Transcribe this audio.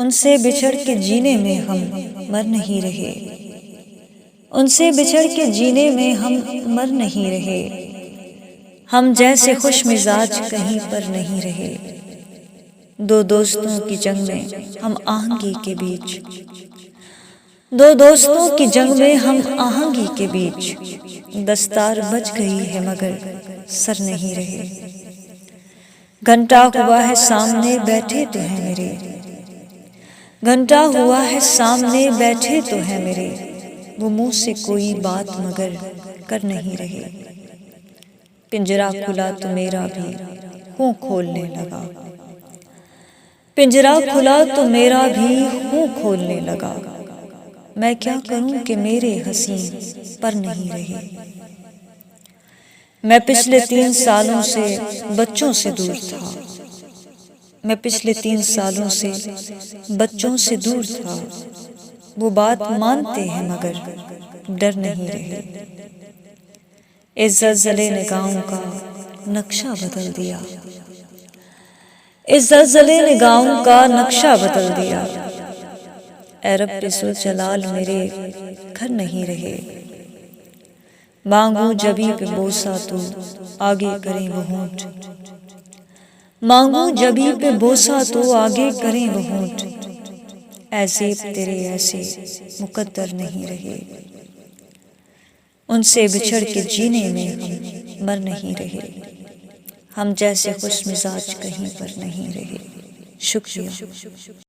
ان سے بچھڑ کے جینے میں ہم مر نہیں رہے، ان سے بچھڑ کے جینے میں ہم مر نہیں رہے، ہم جیسے خوش مزاج کہیں پر نہیں رہے۔ دو دوستوں کی جنگ میں ہم آہنگی کے بیچ، دو دوستوں کی جنگ میں ہم آہنگی کے بیچ، دستار بچ گئی ہے مگر سر نہیں رہے۔ گھنٹہ ہوا ہے سامنے بیٹھے تو ہیں میرے، گھنٹہ ہوا ہے سامنے بیٹھے تو ہیں میرے، وہ منہ سے کوئی بات مگر کر نہیں رہے۔ پنجرہ کھلا تو میرا بھی ہوں کھولنے لگا، پنجرہ کھلا تو میرا بھی ہوں کھولنے لگا، میں کیا کروں کہ میرے حسین پر نہیں رہے۔ میں پچھلے 3 سالوں سے بچوں سے دور تھا، میں پچھلے 3 سالوں سے بچوں سے دور تھا، وہ بات مانتے ہیں مگر ڈر نہیں رہے۔ اس زلزلے نے گاؤں کا نقشہ بدل دیا، اس زلزلے نے گاؤں کا نقشہ بدل دیا، اے رب ذوالجلال میرے گھر نہیں رہے۔ مانگوں جبیں پہ بوسہ تو آگے کریں وہ ہونٹ، مانگوں جبیں پہ بوسہ تو آگے کریں وہ ہونٹ، اے زیب تیرے ایسے مقدر نہیں رہے۔ ان سے بچھڑ کے جینے میں ہم مر نہیں رہے، ہم جیسے خوش مزاج کہیں پر نہیں رہے۔ شکریہ۔